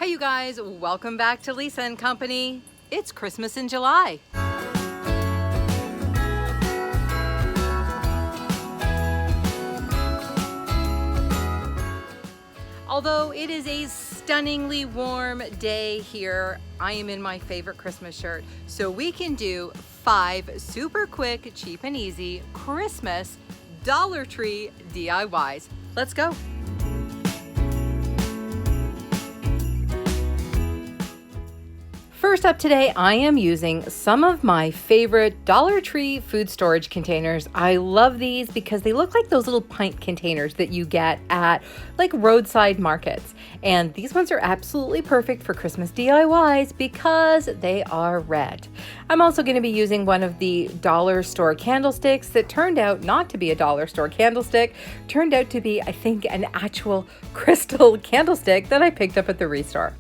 you guys, welcome back to Lisa and Company. It's Christmas in July. Although it is a stunningly warm day here, I am in my favorite Christmas shirt, so we can do 5 super quick, cheap and easy Christmas Dollar Tree DIYs. Let's go. First up today, I am using some of my favorite Dollar Tree food storage containers. I love these because they look like those little pint containers that you get at like roadside markets. And these ones are absolutely perfect for Christmas DIYs because they are red. I'm also going to be using one of the dollar store candlesticks that turned out not to be a dollar store candlestick, turned out to be, I think, an actual crystal candlestick that I picked up at the Wreath store.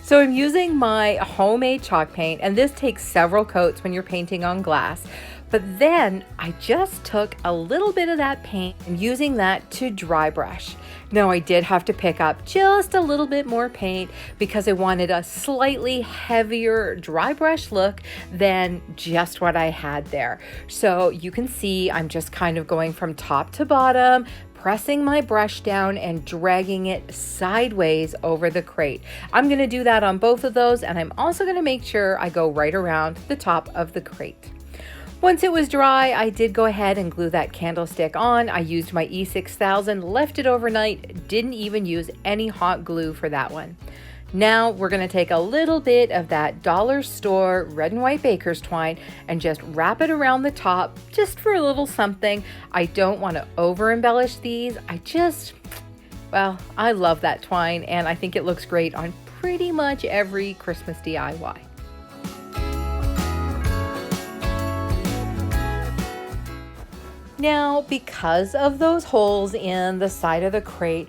So I'm using my homemade chalk paint, and this takes several coats when you're painting on glass. But then I just took a little bit of that paint and using that to dry brush. Now I did have to pick up just a little bit more paint because I wanted a slightly heavier dry brush look than just what I had there. So you can see I'm just kind of going from top to bottom, pressing my brush down and dragging it sideways over the crate. I'm going to do that on both of those, and I'm also going to make sure I go right around the top of the crate. Once it was dry, I did go ahead and glue that candlestick on. I used my E6000, left it overnight, didn't even use any hot glue for that one. Now we're going to take a little bit of that dollar store red and white baker's twine and just wrap it around the top just for a little something. I don't want to over embellish these. I love that twine, and I think it looks great on pretty much every Christmas DIY. Now, because of those holes in the side of the crate,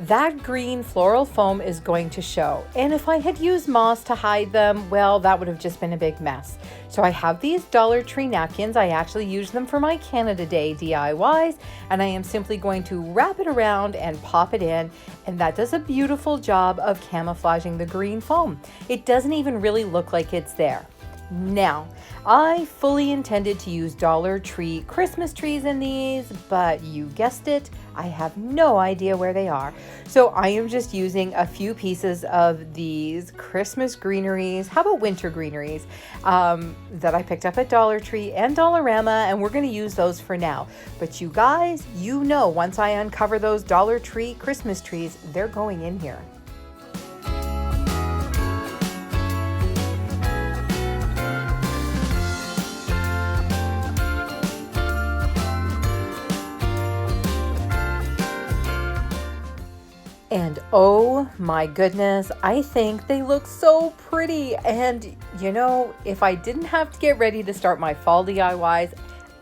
that green floral foam is going to show. And if I had used moss to hide them, well, that would have just been a big mess. So I have these Dollar Tree napkins. I actually use them for my Canada Day DIYs, and I am simply going to wrap it around and pop it in, and that does a beautiful job of camouflaging the green foam. It doesn't even really look like it's there. Now, I fully intended to use Dollar Tree Christmas trees in these, but you guessed it, I have no idea where they are. So I am just using a few pieces of these Christmas greeneries, how about winter greeneries, that I picked up at Dollar Tree and Dollarama, and we're going to use those for now. But you guys, you know, once I uncover those Dollar Tree Christmas trees, they're going in here. And oh my goodness, I think they look so pretty. And you know, if I didn't have to get ready to start my fall DIYs,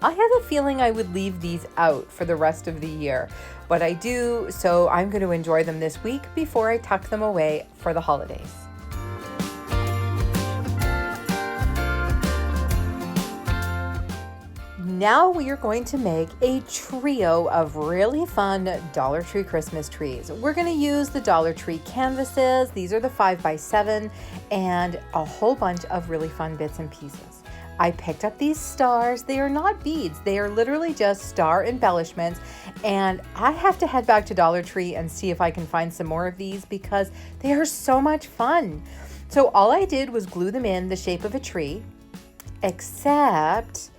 I have a feeling I would leave these out for the rest of the year. But I do, so I'm going to enjoy them this week before I tuck them away for the holidays. Now we are going to make a trio of really fun Dollar Tree Christmas trees. We're going to use the Dollar Tree canvases. These are the 5x7 and a whole bunch of really fun bits and pieces. I picked up these stars. They are not beads. They are literally just star embellishments. And I have to head back to Dollar Tree and see if I can find some more of these because they are so much fun. So all I did was glue them in the shape of a tree, except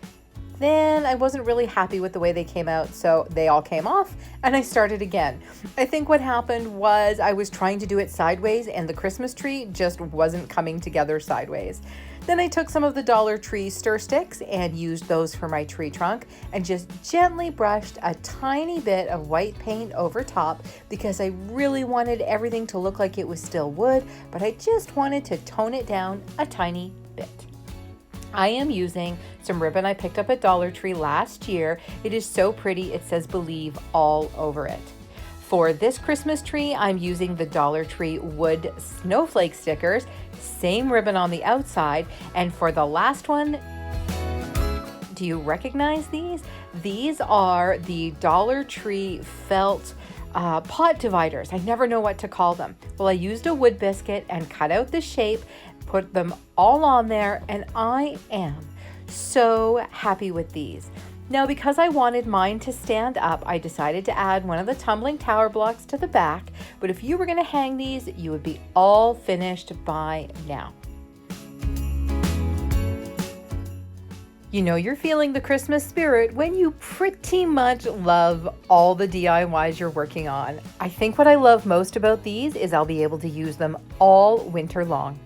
then I wasn't really happy with the way they came out, so they all came off and I started again. I think what happened was I was trying to do it sideways and the Christmas tree just wasn't coming together sideways. Then I took some of the Dollar Tree stir sticks and used those for my tree trunk and just gently brushed a tiny bit of white paint over top because I really wanted everything to look like it was still wood, but I just wanted to tone it down a tiny bit. I am using some ribbon I picked up at Dollar Tree last year. It is so pretty, it says "Believe" all over it. For this Christmas tree, I'm using the Dollar Tree wood snowflake stickers, same ribbon on the outside. And for the last one, do you recognize these? These are the Dollar Tree felt pot dividers. I never know what to call them. Well, I used a wood biscuit and cut out the shape, put them all on there, and I am so happy with these. Now, because I wanted mine to stand up, I decided to add one of the tumbling tower blocks to the back, but if you were going to hang these, you would be all finished by now. You know you're feeling the Christmas spirit when you pretty much love all the DIYs you're working on. I think what I love most about these is I'll be able to use them all winter long.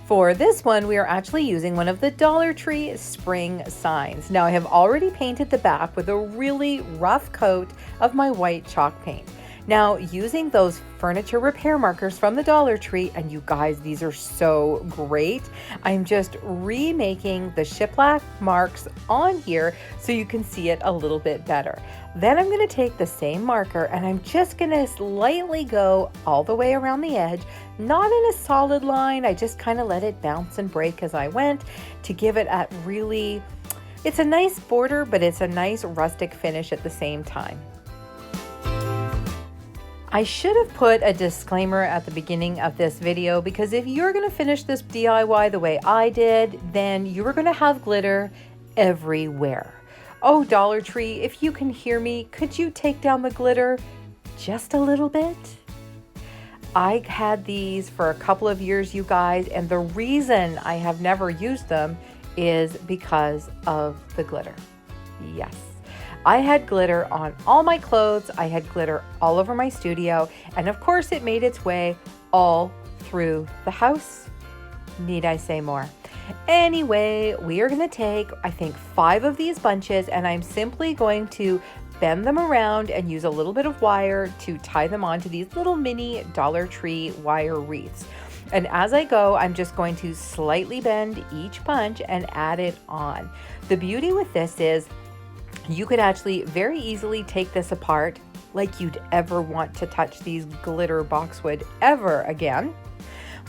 For this one, we are actually using one of the Dollar Tree spring signs. Now, I have already painted the back with a really rough coat of my white chalk paint. Now, using those furniture repair markers from the Dollar Tree, and you guys, these are so great. I'm just remaking the shiplap marks on here so you can see it a little bit better. Then I'm going to take the same marker and I'm just going to slightly go all the way around the edge, not in a solid line. I just kind of let it bounce and break as I went to give it a really, it's a nice border, but it's a nice rustic finish at the same time. I should have put a disclaimer at the beginning of this video, because if you're going to finish this DIY the way I did, then you are going to have glitter everywhere. Oh, Dollar Tree, if you can hear me, could you take down the glitter just a little bit? I had these for a couple of years, you guys, and the reason I have never used them is because of the glitter. Yes. I had glitter on all my clothes, I had glitter all over my studio, and of course it made its way all through the house. Need I say more? Anyway, we are going to take, I think, 5 of these bunches, and I'm simply going to bend them around and use a little bit of wire to tie them onto these little mini Dollar Tree wire wreaths. And as I go, I'm just going to slightly bend each bunch and add it on. The beauty with this is you could actually very easily take this apart like you'd ever want to touch these glitter boxwood ever again.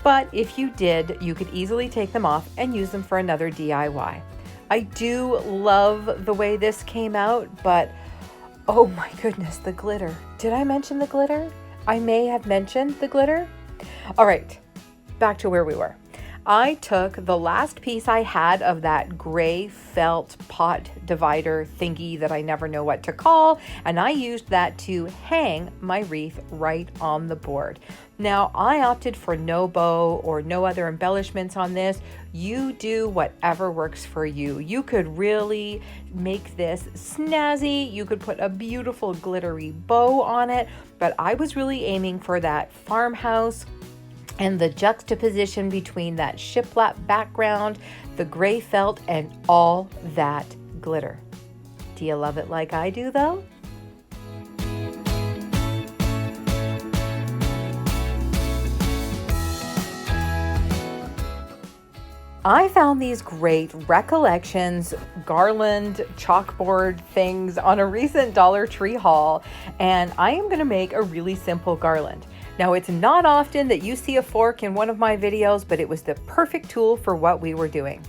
But if you did, you could easily take them off and use them for another DIY. I do love the way this came out, but oh my goodness, the glitter. Did I mention the glitter? I may have mentioned the glitter. All right, back to where we were. I took the last piece I had of that gray felt pot divider thingy that I never know what to call, and I used that to hang my wreath right on the board. Now, I opted for no bow or no other embellishments on this. You do whatever works for you. You could really make this snazzy. You could put a beautiful glittery bow on it, but I was really aiming for that farmhouse and the juxtaposition between that shiplap background, the gray felt, and all that glitter. Do you love it like I do, though? I found these great Recollections Garland chalkboard things on a recent Dollar Tree haul, and I am going to make a really simple garland. Now, it's not often that you see a fork in one of my videos, but it was the perfect tool for what we were doing.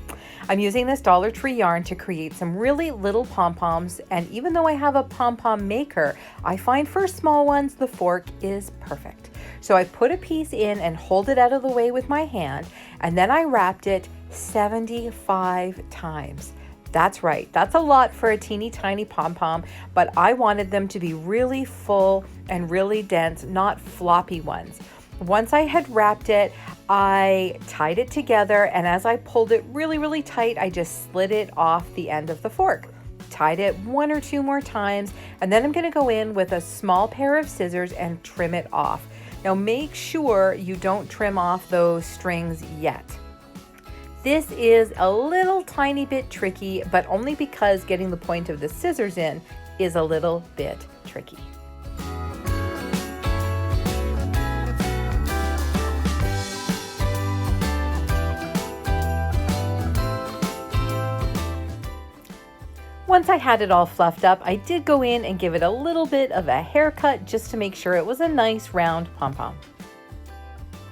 I'm using this Dollar Tree yarn to create some really little pom-poms, and even though I have a pom-pom maker, I find for small ones the fork is perfect. So I put a piece in and hold it out of the way with my hand, and then I wrapped it 75 times. That's right, that's a lot for a teeny tiny pom-pom, but I wanted them to be really full and really dense, not floppy ones. Once I had wrapped it, I tied it together, and as I pulled it really, really tight, I just slid it off the end of the fork. Tied it 1 or 2 more times, and then I'm going to go in with a small pair of scissors and trim it off. Now make sure you don't trim off those strings yet. This is a little tiny bit tricky, but only because getting the point of the scissors in is a little bit tricky. Once I had it all fluffed up, I did go in and give it a little bit of a haircut just to make sure it was a nice round pom-pom.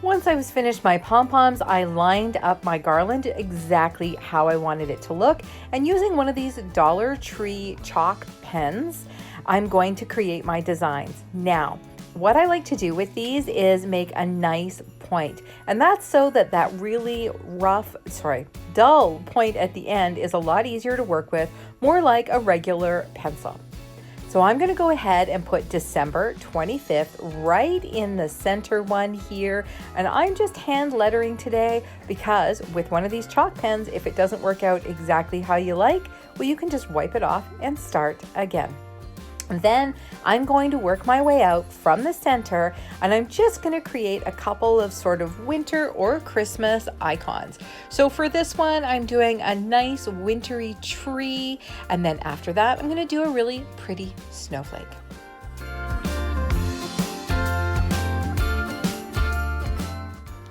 Once I was finished my pom-poms, I lined up my garland exactly how I wanted it to look, and using one of these Dollar Tree chalk pens, I'm going to create my designs. Now, what I like to do with these is make a nice point, and that's so that that really dull point at the end is a lot easier to work with, more like a regular pencil. So I'm going to go ahead and put December 25th right in the center one here. And I'm just hand lettering today because with one of these chalk pens, if it doesn't work out exactly how you like, well, you can just wipe it off and start again. And then I'm going to work my way out from the center, and I'm just going to create a couple of sort of winter or Christmas icons. So for this one, I'm doing a nice wintry tree, and then after that, I'm going to do a really pretty snowflake.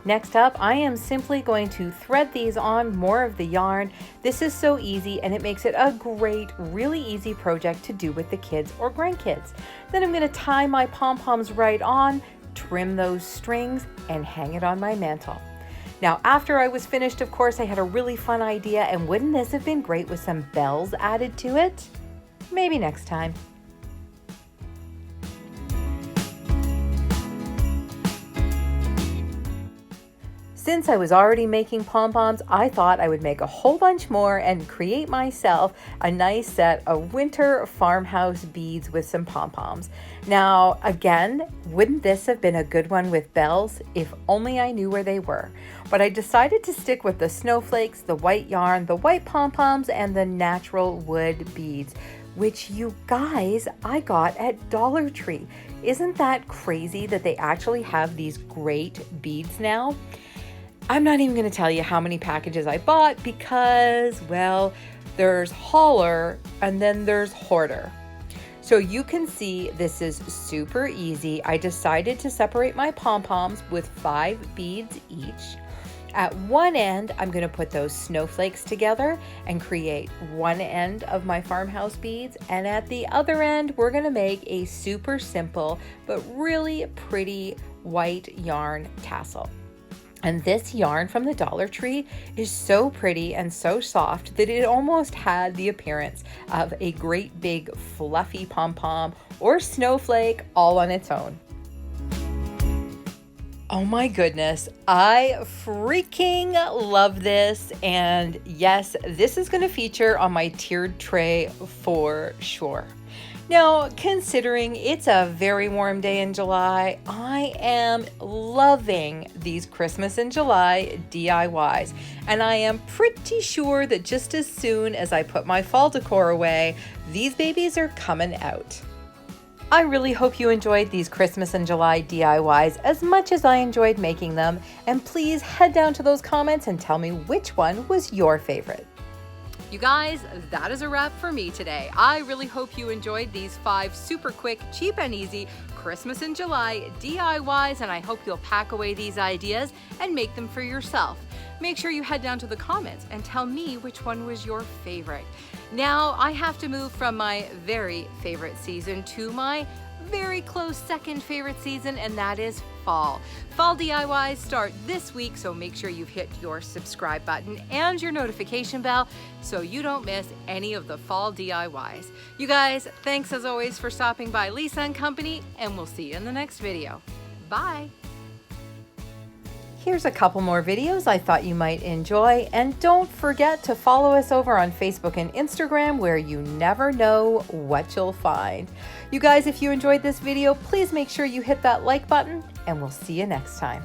Next up, I am simply going to thread these on more of the yarn. This is so easy, and it makes it a great, really easy project to do with the kids or grandkids. Then I'm going to tie my pom-poms right on, trim those strings, and hang it on my mantle. Now, after I was finished, of course, I had a really fun idea, and wouldn't this have been great with some bells added to it? Maybe next time. Since I was already making pom-poms, I thought I would make a whole bunch more and create myself a nice set of winter farmhouse beads with some pom-poms. Now, again, wouldn't this have been a good one with bells if only I knew where they were? But I decided to stick with the snowflakes, the white yarn, the white pom-poms, and the natural wood beads, which you guys, I got at Dollar Tree. Isn't that crazy that they actually have these great beads now? I'm not even going to tell you how many packages I bought because, well, there's hauler and then there's hoarder. So you can see this is super easy. I decided to separate my pom-poms with 5 beads each. At one end, I'm going to put those snowflakes together and create one end of my farmhouse beads. And at the other end, we're going to make a super simple but really pretty white yarn tassel. And this yarn from the Dollar Tree is so pretty and so soft that it almost had the appearance of a great big fluffy pom-pom or snowflake all on its own. Oh my goodness, I freaking love this. And yes, this is going to feature on my tiered tray for sure. Now, considering it's a very warm day in July, I am loving these Christmas in July DIYs. And I am pretty sure that just as soon as I put my fall decor away, these babies are coming out. I really hope you enjoyed these Christmas in July DIYs as much as I enjoyed making them. And please head down to those comments and tell me which one was your favorite. You guys, that is a wrap for me today. I really hope you enjoyed these 5 super quick, cheap and easy Christmas in July DIYs, and I hope you'll pack away these ideas and make them for yourself. Make sure you head down to the comments and tell me which one was your favorite. Now, I have to move from my very favorite season to my very close second favorite season, and that is fall. Fall DIYs start this week, so make sure you've hit your subscribe button and your notification bell so you don't miss any of the fall DIYs. You guys, thanks as always for stopping by Lisa & Company, and we'll see you in the next video. Bye! Here's a couple more videos I thought you might enjoy, and don't forget to follow us over on Facebook and Instagram, where you never know what you'll find. You guys, if you enjoyed this video, please make sure you hit that like button, and we'll see you next time.